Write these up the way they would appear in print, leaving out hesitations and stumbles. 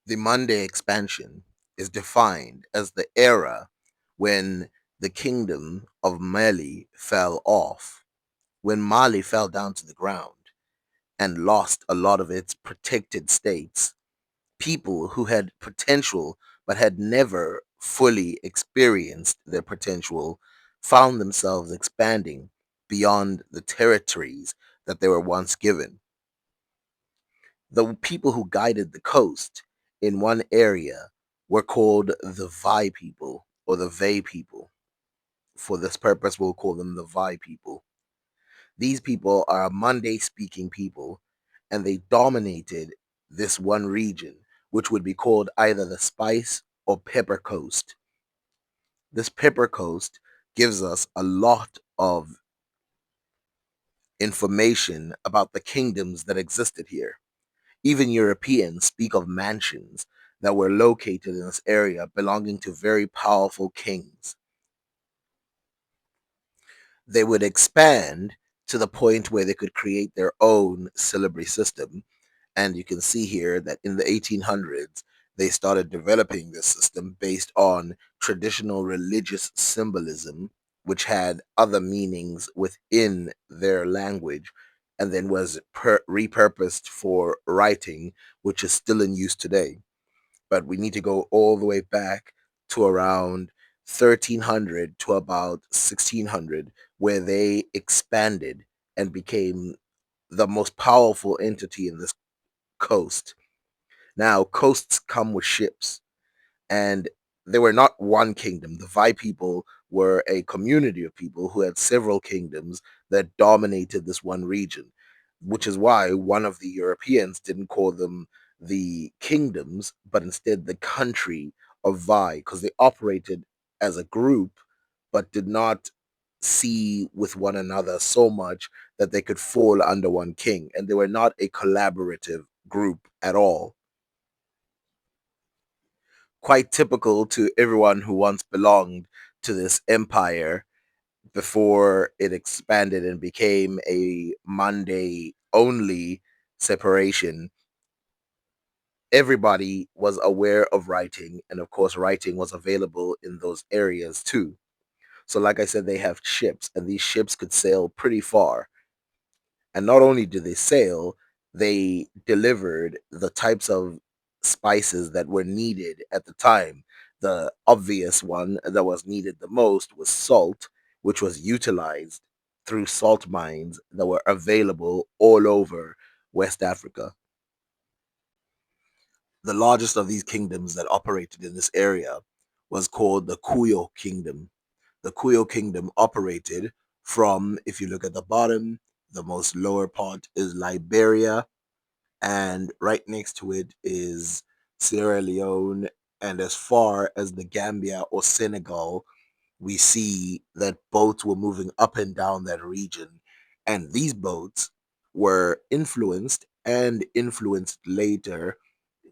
The Mande expansion is defined as the era when the kingdom of Mali fell off, when Mali fell down to the ground and lost a lot of its protected states. People who had potential but had never fully experienced their potential found themselves expanding beyond the territories that they were once given. The people who guided the coast in one area were called the Vai people or the Vey people. For this purpose, we'll call them the Vai people. These people are a Monday speaking people, and they dominated this one region, which would be called either the Spice or Pepper Coast. This Pepper Coast gives us a lot of information about the kingdoms that existed here. Even Europeans speak of mansions that were located in this area belonging to very powerful kings. They would expand to the point where they could create their own syllabary system. And you can see here that in the 1800s, they started developing this system based on traditional religious symbolism, which had other meanings within their language, and then was repurposed for writing, which is still in use today. But we need to go all the way back to around 1300 to about 1600, where they expanded and became the most powerful entity in this coast. Now, coasts come with ships, and they were not one kingdom. The Vai people were a community of people who had several kingdoms that dominated this one region, which is why one of the Europeans didn't call them the kingdoms, but instead the country of Vai, because they operated as a group, but did not see with one another so much that they could fall under one king, and they were not a collaborative group at all. Quite typical to everyone who once belonged to this empire before it expanded and became a Monday only separation. Everybody was aware of writing, and of course, writing was available in those areas too. So, like I said, they have ships, and these ships could sail pretty far. And not only did they sail, they delivered the types of spices that were needed at the time. The obvious one that was needed the most was salt, which was utilized through salt mines that were available all over West Africa. The largest of these kingdoms that operated in this area was called the Kuyo Kingdom. The Kuyo Kingdom operated from, if you look at the bottom, the most lower part is Liberia, and right next to it is Sierra Leone. And as far as the Gambia or Senegal, we see that boats were moving up and down that region. And these boats were influenced and influenced later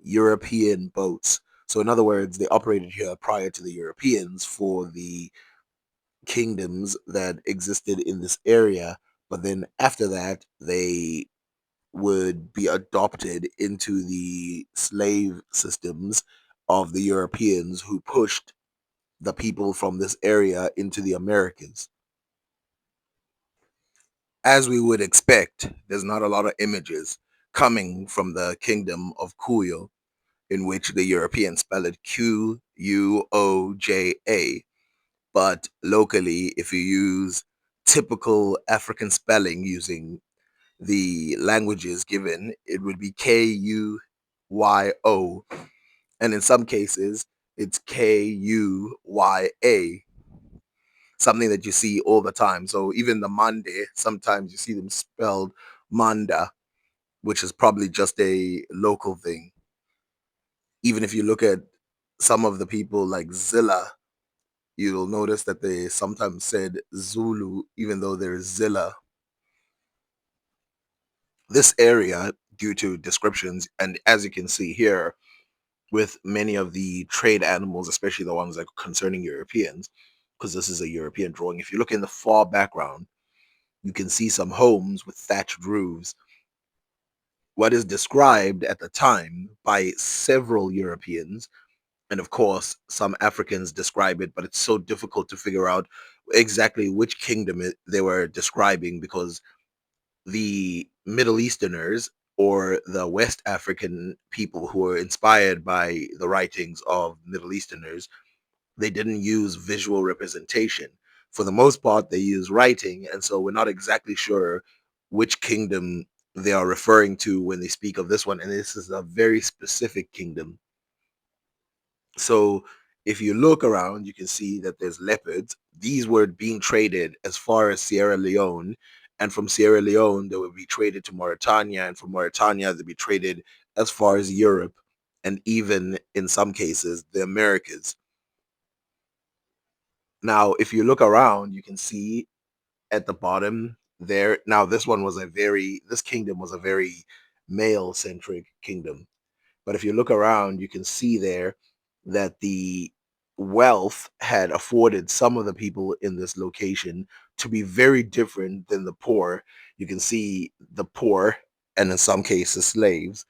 European boats. So, in other words, they operated here prior to the Europeans for the kingdoms that existed in this area. But then after that, they would be adopted into the slave systems of the Europeans who pushed the people from this area into the Americas. As we would expect, there's not a lot of images coming from the kingdom of Cuyo, in which the Europeans spell it Quoja. But locally, if you use typical African spelling using the languages given, it would be Kuyo. And in some cases, it's Kuya, something that you see all the time. So even the Mande, sometimes you see them spelled Manda, which is probably just a local thing. Even if you look at some of the people like Zilla, you'll notice that they sometimes said Zulu, even though there's Zilla. This area, due to descriptions, and as you can see here, with many of the trade animals, especially the ones that are concerning Europeans, because this is a European drawing. If you look in the far background, you can see some homes with thatched roofs. what is described at the time by several Europeans, and of course some Africans describe it, but it's so difficult to figure out exactly which kingdom they were describing, because the Middle Easterners or the West African people who were inspired by the writings of Middle Easterners, they didn't use visual representation. For the most part, they use writing, and so we're not exactly sure which kingdom they are referring to when they speak of this one. And this is a very specific kingdom. So if you look around, you can see that there's leopards. These were being traded as far as Sierra Leone. And from Sierra Leone, they would be traded to Mauritania. And from Mauritania, they'd be traded as far as Europe and even in some cases, the Americas. Now, if you look around, you can see at the bottom there. Now, this kingdom was a very male centric kingdom. But if you look around, you can see there that the wealth had afforded some of the people in this location to be very different than the poor. You can see the poor, and in some cases slaves,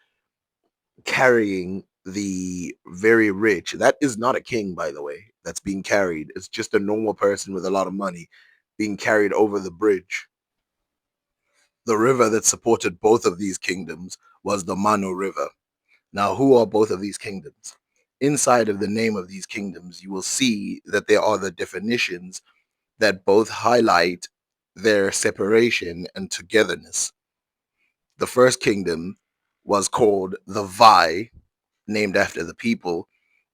carrying the very rich. That is not a king, by the way, that's being carried. It's just a normal person with a lot of money being carried over the bridge. The river that supported both of these kingdoms was the Mano River. Now, who are both of these kingdoms? Inside of the name of these kingdoms, you will see that there are the definitions that both highlight their separation and togetherness. The first kingdom was called the Vai, named after the people,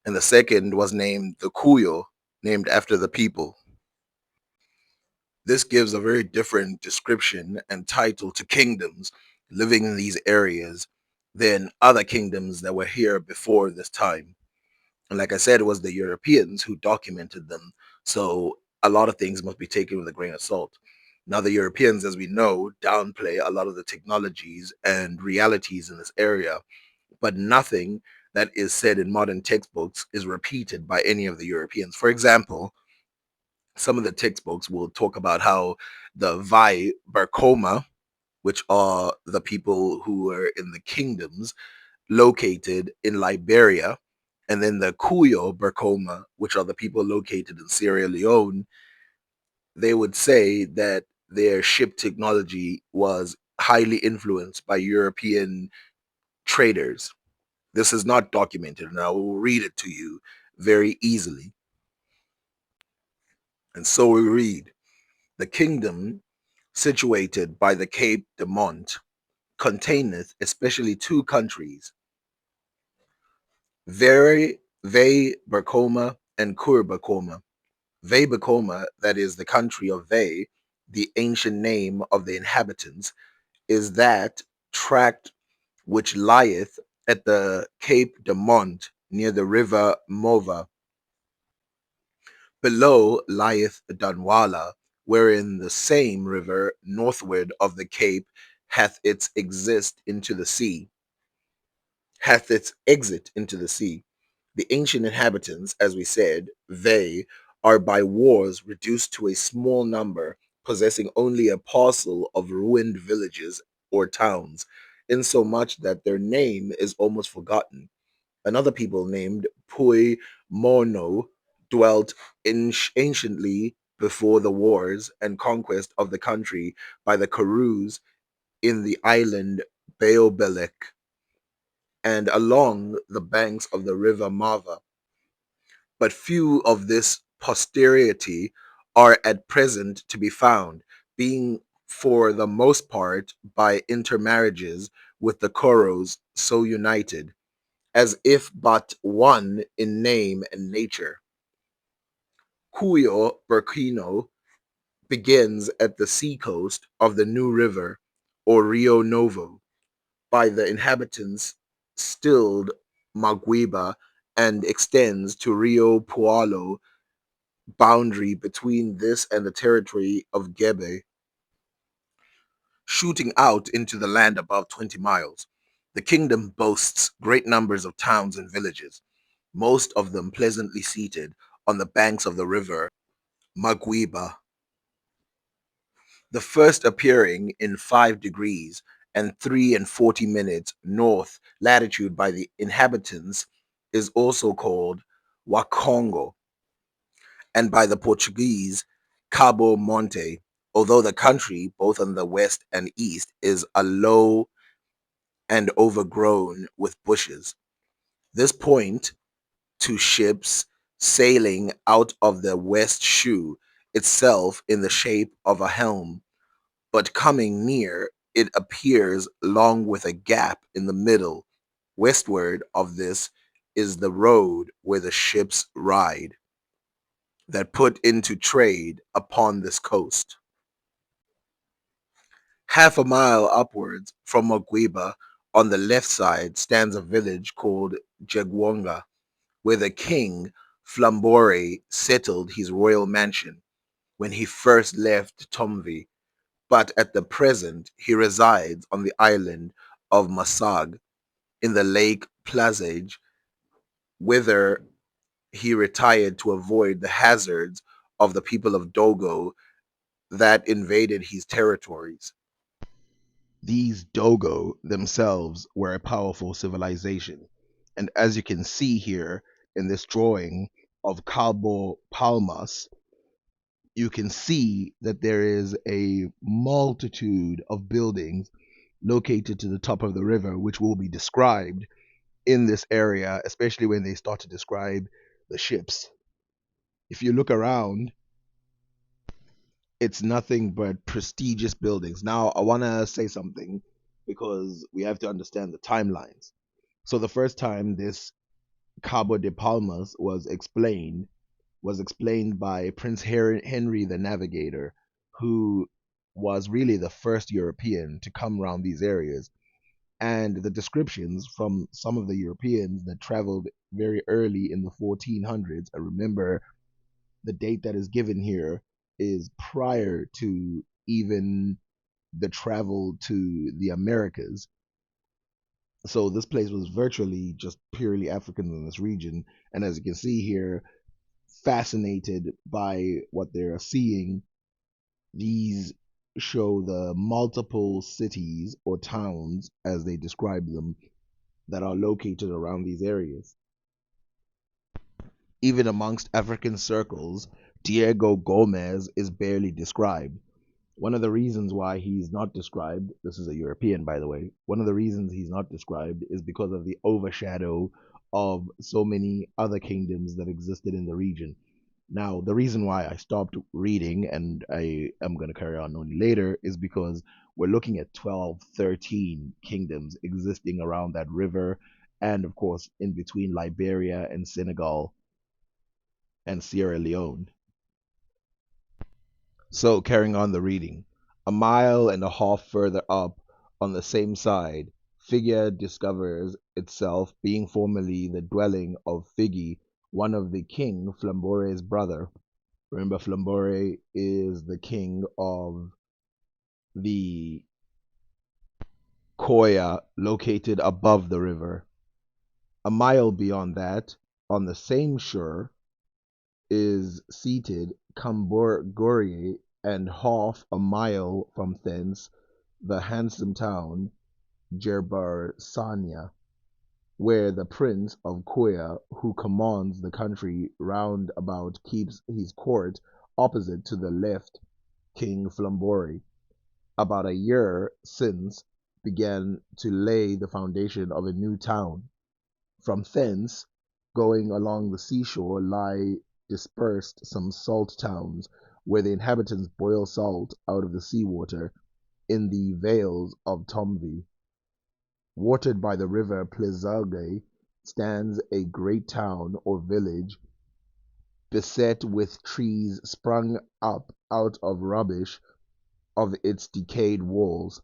and the second was named the Kuyo, named after the people. This gives a very different description and title to kingdoms living in these areas than other kingdoms that were here before this time. And like I said, it was the Europeans who documented them. So a lot of things must be taken with a grain of salt. Now, the Europeans, as we know, downplay a lot of the technologies and realities in this area, but nothing that is said in modern textbooks is repeated by any of the Europeans. For example, some of the textbooks will talk about how the Vai Barkoma, which are the people who were in the kingdoms, located in Liberia, and then the Kuyo Berkoma, which are the people located in Sierra Leone, they would say that their ship technology was highly influenced by European traders. This is not documented, and I will read it to you very easily. And so we read, the kingdom situated by the Cape de Mont containeth especially two countries, Very Ve Berkoma and Kur Berkoma. Ve Berkoma, that is the country of Ve, the ancient name of the inhabitants, is that tract which lieth at the Cape de Mont near the river Mova. Below lieth Dunwala, wherein the same river northward of the Cape hath its exit into the sea. The ancient inhabitants, as we said, they are by wars reduced to a small number, possessing only a parcel of ruined villages or towns, insomuch that their name is almost forgotten. Another people named Pui Mono dwelt anciently before the wars and conquest of the country by the Karus in the island Beobelek and along the banks of the river Mava. But few of this posterity are at present to be found, being for the most part by intermarriages with the Koros so united, as if but one in name and nature. Cuyo Burkino begins at the seacoast of the New River, or Rio Novo, by the inhabitants stilled Maguiba, and extends to Rio Pualo, boundary between this and the territory of Gebe, shooting out into the land above 20 miles. The kingdom boasts great numbers of towns and villages, most of them pleasantly seated on the banks of the river Maguiba, the first appearing in 5 degrees and 3 and 40 minutes north latitude by the inhabitants is also called Wakongo, and by the Portuguese Cabo Monte, although the country, both on the west and east, is a low and overgrown with bushes. This point to ships sailing out of the West Shoe, itself in the shape of a helm, but coming near it appears long with a gap in the middle. Westward of this is the road where the ships ride, that put into trade upon this coast. Half a mile upwards from Moguiba, on the left side, stands a village called Jegwonga, where the king Flambore settled his royal mansion when he first left Tomvi, but at the present he resides on the island of Masag in the Lake Plazage, whither he retired to avoid the hazards of the people of Dogo that invaded his territories. These Dogo themselves were a powerful civilization, and as you can see here in this drawing of Cabo Palmas, you can see that there is a multitude of buildings located to the top of the river, which will be described in this area, especially when they start to describe the ships. If you look around, it's nothing but prestigious buildings. Now, I want to say something because we have to understand the timelines. So, the first time this Cabo de Palmas was explained by Prince Henry the Navigator, who was really the first European to come around these areas. And the descriptions from some of the Europeans that traveled very early in the 1400s, I remember the date that is given here is prior to even the travel to the Americas. So this place was virtually just purely Africans in this region. And as you can see here, fascinated by what they're seeing, these show the multiple cities or towns, as they describe them, that are located around these areas. Even amongst African circles, Diego Gomez is barely described. One of the reasons why he's not described, this is a European, by the way, one of the reasons he's not described is because of the overshadow of so many other kingdoms that existed in the region. Now, the reason why I stopped reading and I am going to carry on only later is because we're looking at 12, 13 kingdoms existing around that river, and of course, in between Liberia and Senegal and Sierra Leone. So, carrying on the reading, a mile and a half further up on the same side, Figure discovers itself being formerly the dwelling of Figi, one of the king Flambore's brother. Remember, Flambore is the king of the Koya located above the river. A mile beyond that, on the same shore, is seated Camborgori, and half a mile from thence the handsome town Jerbarsania, where the prince of Koya, who commands the country round about, keeps his court opposite to the left King Flambori. About a year since began to lay the foundation of a new town. From thence, going along the seashore, lie dispersed some salt towns, where the inhabitants boil salt out of the sea water in the vales of Tomvi. Watered by the river Plezalge stands a great town or village, beset with trees sprung up out of rubbish of its decayed walls.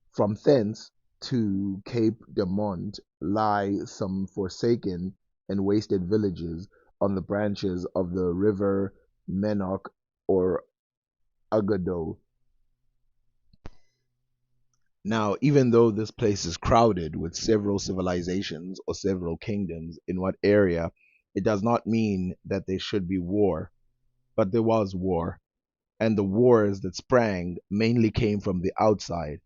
From thence to Cape de Mont lie some forsaken and wasted villages on the branches of the river Menok or Agado. Now, even though this place is crowded with several civilizations or several kingdoms in what area, it does not mean that there should be war. But there was war, and the wars that sprang mainly came from the outside.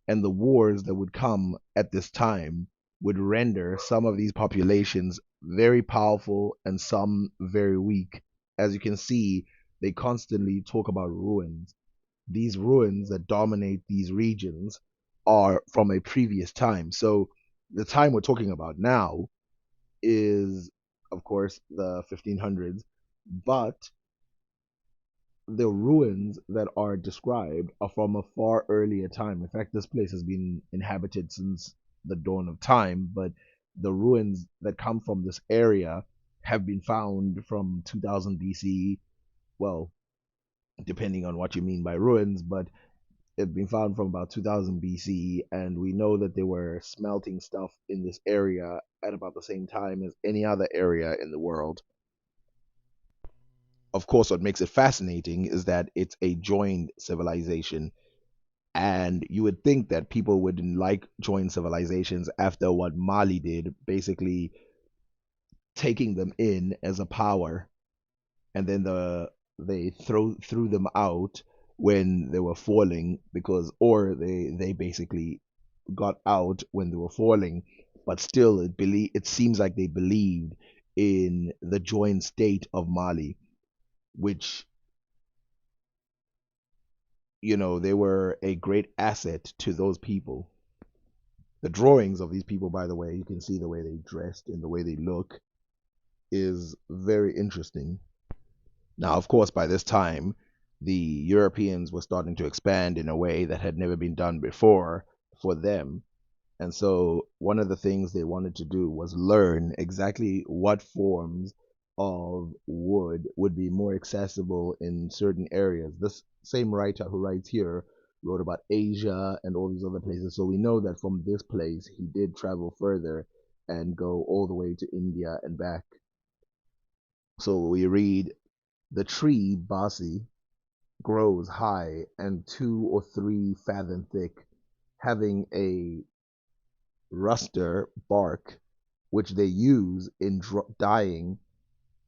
And the wars that would come at this time would render some of these populations very powerful and some very weak. As you can see, they constantly talk about ruins. These ruins that dominate these regions are from a previous time. So the time we're talking about now is, of course, the 1500s, but the ruins that are described are from a far earlier time. In fact, this place has been inhabited since the dawn of time, but the ruins that come from this area have been found from 2000 BC. Well, depending on what you mean by ruins, but it's been found from about 2000 BC, and we know that they were smelting stuff in this area at about the same time as any other area in the world. Of course, what makes it fascinating is that it's a joined civilization. And you would think that people wouldn't like joined civilizations after what Mali did, basically taking them in as a power, and then they threw them out when they were falling because, or they basically got out when they were falling, but still it seems like they believed in the joined state of Mali, which, they were a great asset to those people. The drawings of these people, by the way, you can see the way they dressed and the way they look is very interesting. Now, of course, by this time, the Europeans were starting to expand in a way that had never been done before for them. And so, one of the things they wanted to do was learn exactly what forms of wood would be more accessible in certain areas. This same writer who writes here wrote about Asia and all these other places. So, we know that from this place, he did travel further and go all the way to India and back. So, we read the tree, Basi, grows high and 2 or 3 fathom thick, having a ruster bark, which they use in dyeing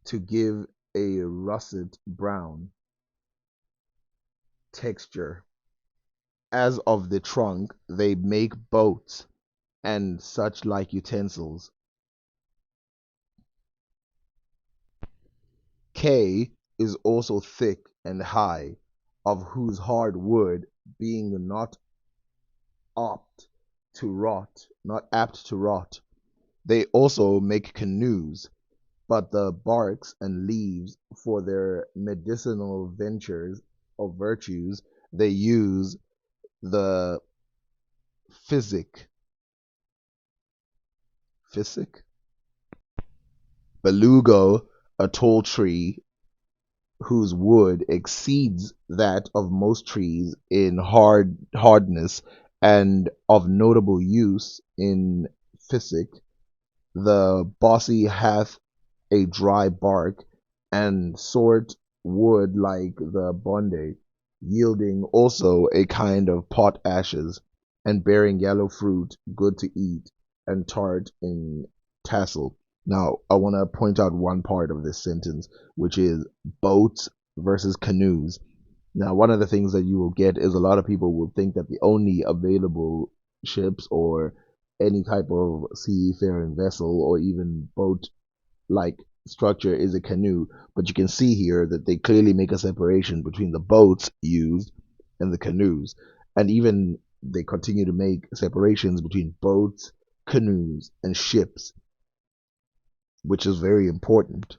to give a russet brown texture. As of the trunk, they make boats and such like utensils. K is also thick and high, of whose hard wood, being apt not apt to rot, they also make canoes, but the barks and leaves for their medicinal ventures or virtues they use the physic physic belugo, a tall tree whose wood exceeds that of most trees in hardness and of notable use in physic. The bossy hath a dry bark and sort wood like the bonde, yielding also a kind of pot ashes, and bearing yellow fruit, good to eat, and tart in tassel. Now, I want to point out one part of this sentence, which is boats versus canoes. Now, one of the things that you will get is a lot of people will think that the only available ships or any type of seafaring vessel or even boat like structure is a canoe, but you can see here that they clearly make a separation between the boats used and the canoes. And even they continue to make separations between boats, canoes, and ships, which is very important.